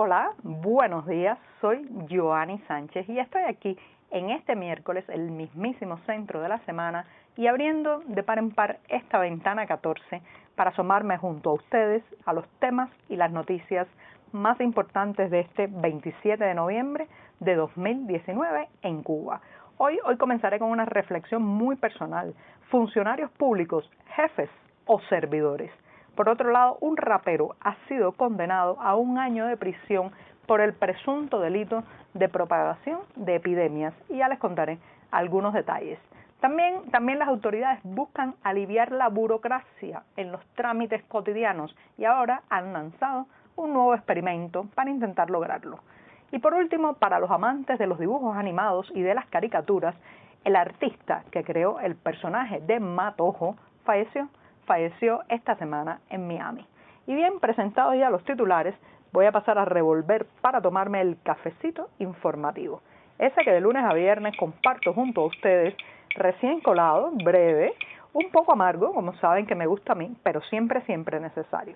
Hola, buenos días, soy Joanny Sánchez y estoy aquí en este miércoles, el mismísimo centro de la semana, y abriendo de par en par esta ventana 14 para asomarme junto a ustedes a los temas y las noticias más importantes de este 27 de noviembre de 2019 en Cuba. Hoy comenzaré con una reflexión muy personal. Funcionarios públicos, jefes o servidores. Por otro lado, un rapero ha sido condenado a 1 año de prisión por el presunto delito de propagación de epidemias y ya les contaré algunos detalles. También las autoridades buscan aliviar la burocracia en los trámites cotidianos y ahora han lanzado un nuevo experimento para intentar lograrlo. Y por último, para los amantes de los dibujos animados y de las caricaturas, el artista que creó el personaje de Matojo falleció esta semana en Miami. Y bien, presentados ya los titulares, voy a pasar a revolver para tomarme el cafecito informativo. Ese que de lunes a viernes comparto junto a ustedes, recién colado, breve, un poco amargo, como saben que me gusta a mí, pero siempre necesario.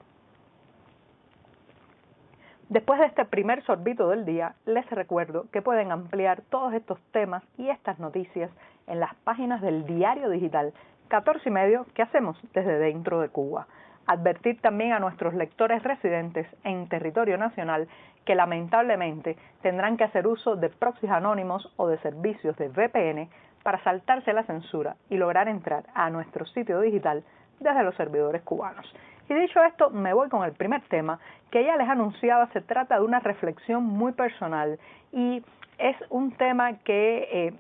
Después de este primer sorbito del día, les recuerdo que pueden ampliar todos estos temas y estas noticias en las páginas del diario digital 14 y medio que hacemos desde dentro de Cuba. Advertir también a nuestros lectores residentes en territorio nacional que lamentablemente tendrán que hacer uso de proxies anónimos o de servicios de VPN para saltarse la censura y lograr entrar a nuestro sitio digital desde los servidores cubanos. Y dicho esto, me voy con el primer tema que ya les anunciaba. Se trata de una reflexión muy personal y es un tema que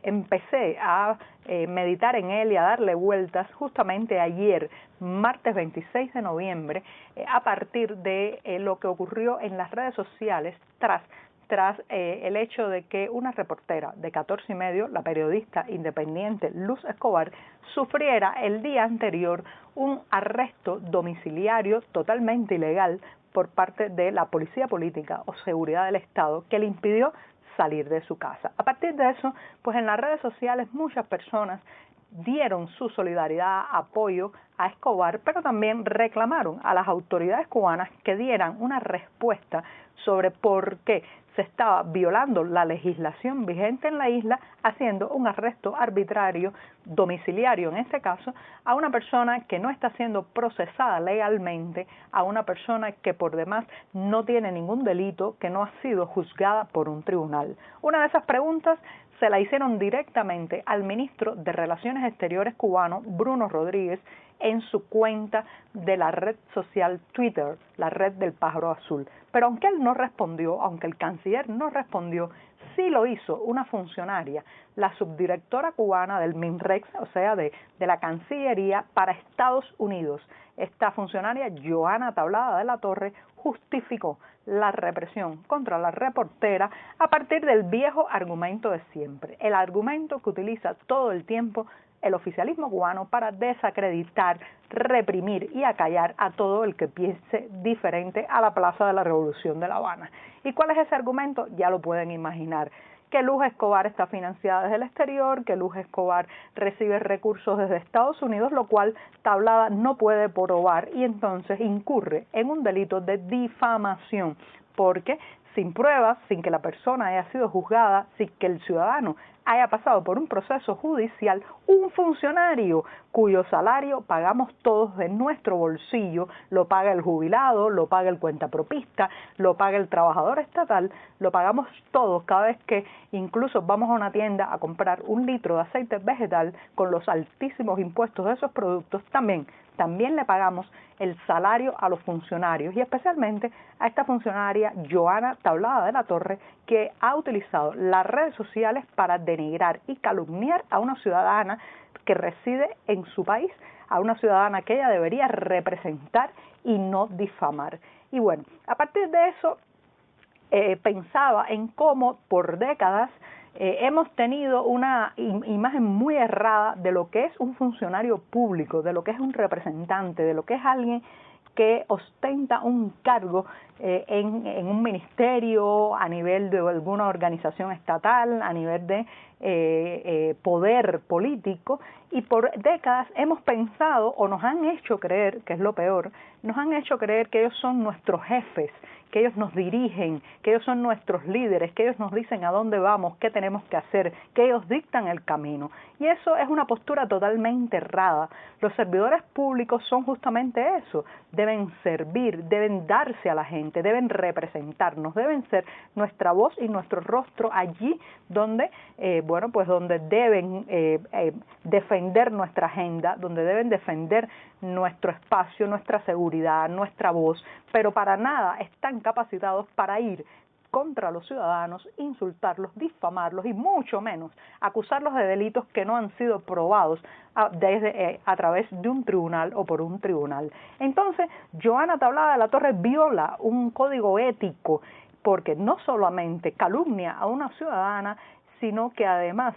empecé a meditar en él y a darle vueltas justamente ayer, martes 26 de noviembre, a partir de lo que ocurrió en las redes sociales tras el hecho de que una reportera de 14 y medio, la periodista independiente Luz Escobar, sufriera el día anterior un arresto domiciliario totalmente ilegal por parte de la policía política o seguridad del Estado que le impidió salir de su casa. A partir de eso, pues en las redes sociales muchas personas dieron su solidaridad, apoyo a Escobar, pero también reclamaron a las autoridades cubanas que dieran una respuesta sobre por qué se estaba violando la legislación vigente en la isla, haciendo un arresto arbitrario, domiciliario en este caso, a una persona que no está siendo procesada legalmente, a una persona que por demás no tiene ningún delito, que no ha sido juzgada por un tribunal. Una de esas preguntas se la hicieron directamente al ministro de Relaciones Exteriores cubano, Bruno Rodríguez, en su cuenta de la red social Twitter, la red del pájaro azul. Pero aunque él no respondió, aunque el canciller no respondió, sí lo hizo una funcionaria, la subdirectora cubana del MINREX, o sea, de la Cancillería para Estados Unidos. Esta funcionaria, Joana Tablada de la Torre, justificó la represión contra la reportera a partir del viejo argumento de siempre, el argumento que utiliza todo el tiempo el oficialismo cubano para desacreditar, reprimir y acallar a todo el que piense diferente a la Plaza de la Revolución de La Habana. ¿Y cuál es ese argumento? Ya lo pueden imaginar. Que Luz Escobar está financiada desde el exterior, que Luz Escobar recibe recursos desde Estados Unidos, lo cual Tablada no puede probar y entonces incurre en un delito de difamación, porque sin pruebas, sin que la persona haya sido juzgada, sin que el ciudadano haya pasado por un proceso judicial, un funcionario cuyo salario pagamos todos de nuestro bolsillo, lo paga el jubilado, lo paga el cuentapropista, lo paga el trabajador estatal, lo pagamos todos cada vez que incluso vamos a una tienda a comprar 1 litro de aceite vegetal con los altísimos impuestos de esos productos, también le pagamos el salario a los funcionarios y especialmente a esta funcionaria Joana Tablada de la Torre, que ha utilizado las redes sociales para denigrar y calumniar a una ciudadana que reside en su país, a una ciudadana que ella debería representar y no difamar. Y bueno, a partir de eso pensaba en cómo por décadas hemos tenido una imagen muy errada de lo que es un funcionario público, de lo que es un representante, de lo que es alguien que ostenta un cargo en un ministerio, a nivel de alguna organización estatal, a nivel de poder político, y por décadas hemos pensado o nos han hecho creer, que es lo peor, nos han hecho creer que ellos son nuestros jefes, que ellos nos dirigen, que ellos son nuestros líderes, que ellos nos dicen a dónde vamos, qué tenemos que hacer, que ellos dictan el camino. Y eso es una postura totalmente errada. Los servidores públicos son justamente eso, deben servir, deben darse a la gente, deben representarnos, deben ser nuestra voz y nuestro rostro allí donde, donde deben defender nuestra agenda, donde deben defender nuestro espacio, nuestra seguridad, nuestra voz, pero para nada están capacitados para ir contra los ciudadanos, insultarlos, difamarlos y mucho menos acusarlos de delitos que no han sido probados a través de un tribunal o por un tribunal. Entonces, Johanna Tablada de la Torre viola un código ético porque no solamente calumnia a una ciudadana, sino que además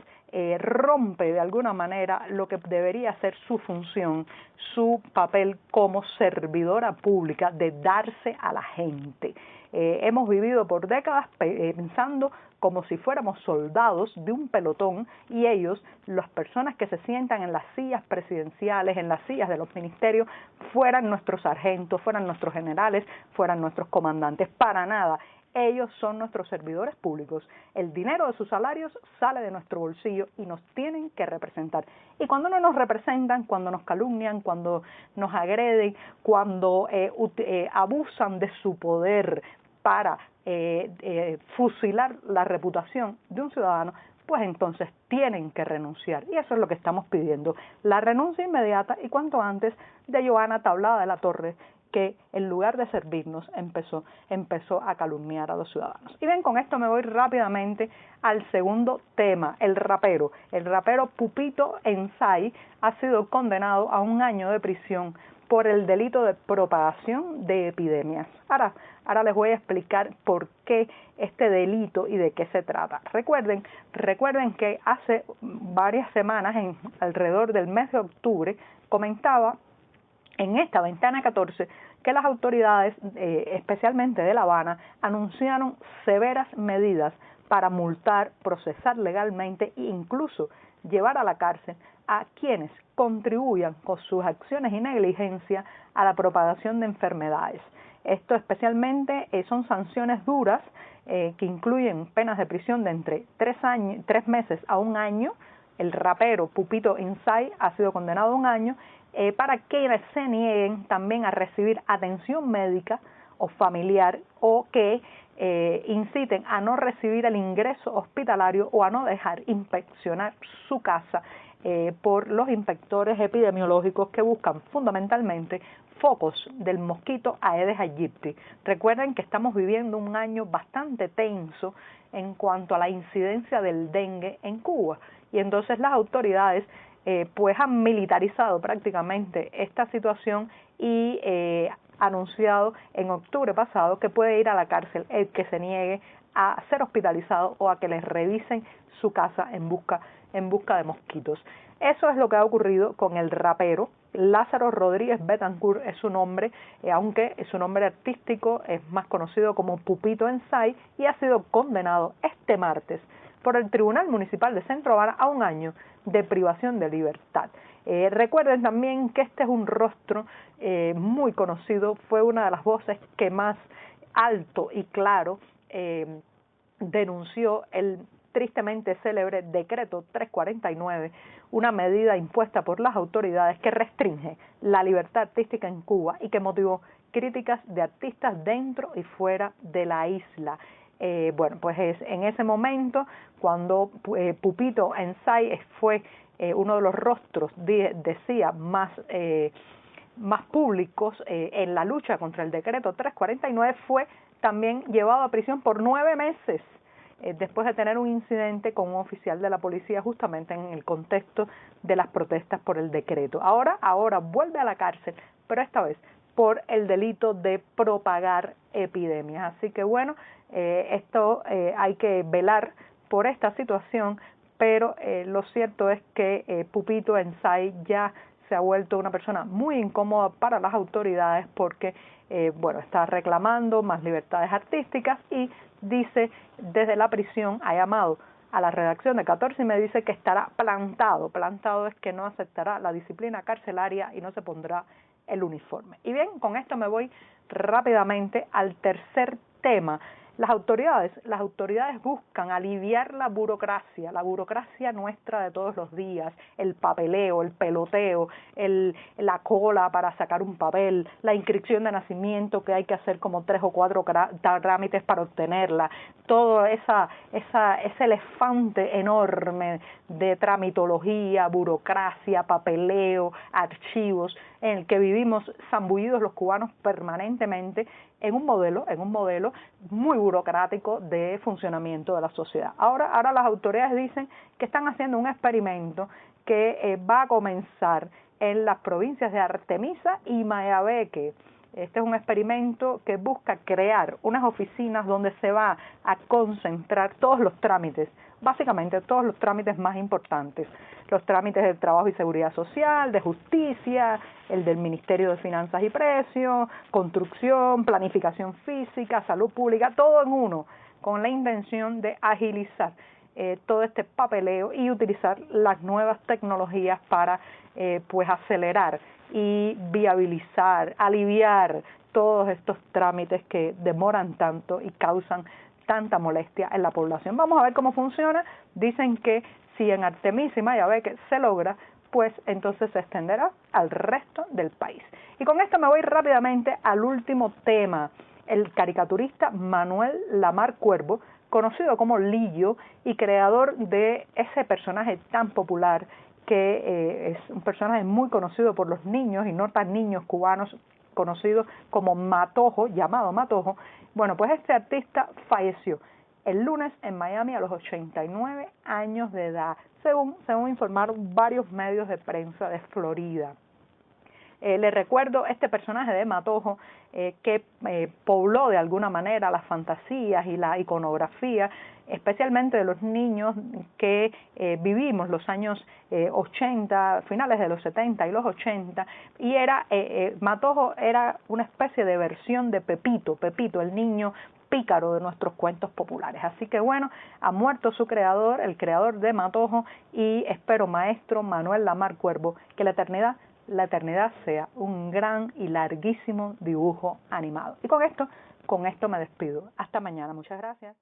rompe de alguna manera lo que debería ser su función, su papel como servidora pública de darse a la gente. Hemos vivido por décadas pensando como si fuéramos soldados de un pelotón y ellos, las personas que se sientan en las sillas presidenciales, en las sillas de los ministerios, fueran nuestros sargentos, fueran nuestros generales, fueran nuestros comandantes. Para nada. Ellos son nuestros servidores públicos. El dinero de sus salarios sale de nuestro bolsillo y nos tienen que representar. Y cuando no nos representan, cuando nos calumnian, cuando nos agreden, cuando abusan de su poder para fusilar la reputación de un ciudadano, pues entonces tienen que renunciar. Y eso es lo que estamos pidiendo. La renuncia inmediata y cuanto antes de Johanna Tablada de la Torre, que en lugar de servirnos empezó a calumniar a los ciudadanos. Y bien, con esto me voy rápidamente al segundo tema, el rapero. El rapero Pupito Ensay ha sido condenado a 1 año de prisión por el delito de propagación de epidemias. Ahora les voy a explicar por qué este delito y de qué se trata. Recuerden que hace varias semanas, alrededor del mes de octubre, comentaba en esta ventana 14 que las autoridades, especialmente de La Habana, anunciaron severas medidas para multar, procesar legalmente e incluso llevar a la cárcel a quienes contribuyan con sus acciones y negligencia a la propagación de enfermedades. Esto especialmente son sanciones duras que incluyen penas de prisión de entre 3 meses a 1 año. El rapero Pupito Ensay ha sido condenado a 1 año para quienes se nieguen también a recibir atención médica o familiar o que inciten a no recibir el ingreso hospitalario o a no dejar inspeccionar su casa por los inspectores epidemiológicos que buscan fundamentalmente focos del mosquito Aedes aegypti. Recuerden que estamos viviendo un año bastante tenso en cuanto a la incidencia del dengue en Cuba y entonces las autoridades pues han militarizado prácticamente esta situación y anunciado en octubre pasado que puede ir a la cárcel el que se niegue a ser hospitalizado o a que les revisen su casa en busca de mosquitos. Eso es lo que ha ocurrido con el rapero Lázaro Rodríguez Betancourt, es su nombre, aunque su nombre artístico es más conocido como Pupito Ensay, y ha sido condenado este martes por el Tribunal Municipal de Centro Habana a 1 año de privación de libertad. Recuerden también que este es un rostro muy conocido, fue una de las voces que más alto y claro denunció el tristemente célebre decreto 349, una medida impuesta por las autoridades que restringe la libertad artística en Cuba y que motivó críticas de artistas dentro y fuera de la isla. Pues en ese momento, cuando Pupito Ensay fue uno de los rostros, decía, más públicos en la lucha contra el decreto 349, fue también llevado a prisión por 9 meses. Después de tener un incidente con un oficial de la policía justamente en el contexto de las protestas por el decreto. Ahora vuelve a la cárcel, pero esta vez por el delito de propagar epidemias. Así que bueno, hay que velar por esta situación, pero lo cierto es que Pupito Ensay ya se ha vuelto una persona muy incómoda para las autoridades porque está reclamando más libertades artísticas y dice desde la prisión, ha llamado a la redacción de 14 y me dice que estará plantado. Plantado es que no aceptará la disciplina carcelaria y no se pondrá el uniforme. Y bien, con esto me voy rápidamente al tercer tema. Las autoridades buscan aliviar la burocracia nuestra de todos los días, el papeleo, el peloteo, la cola para sacar un papel, la inscripción de nacimiento que hay que hacer como 3 o 4 trámites para obtenerla, todo ese elefante enorme de tramitología, burocracia, papeleo, archivos, en el que vivimos zambullidos los cubanos permanentemente en un modelo muy burocrático de funcionamiento de la sociedad. Ahora las autoridades dicen que están haciendo un experimento que va a comenzar en las provincias de Artemisa y Mayabeque. Este es un experimento que busca crear unas oficinas donde se va a concentrar todos los trámites, básicamente todos los trámites más importantes, los trámites de trabajo y seguridad social, de justicia, el del Ministerio de Finanzas y Precios, construcción, planificación física, salud pública, todo en uno, con la intención de agilizar todo este papeleo y utilizar las nuevas tecnologías para pues acelerar y viabilizar, aliviar todos estos trámites que demoran tanto y causan tanta molestia en la población. Vamos a ver cómo funciona. Dicen que si en Artemisa y Mayabeque se logra, pues entonces se extenderá al resto del país. Y con esto me voy rápidamente al último tema. El caricaturista Manuel Lamar Cuervo, conocido como Lillo y creador de ese personaje tan popular que es un personaje muy conocido por los niños y no tan niños cubanos, conocido como Matojo, llamado Matojo. Bueno, pues este artista falleció el lunes en Miami a los 89 años de edad, según informaron varios medios de prensa de Florida. Le recuerdo este personaje de Matojo que pobló de alguna manera las fantasías y la iconografía, especialmente de los niños que vivimos los años 80, finales de los 70 y los 80, y Matojo era una especie de versión de Pepito, el niño pícaro de nuestros cuentos populares. Así que bueno, ha muerto su creador, el creador de Matojo, y espero, maestro Manuel Lamar Cuervo, que la eternidad sea un gran y larguísimo dibujo animado. Y con esto me despido. Hasta mañana. Muchas gracias.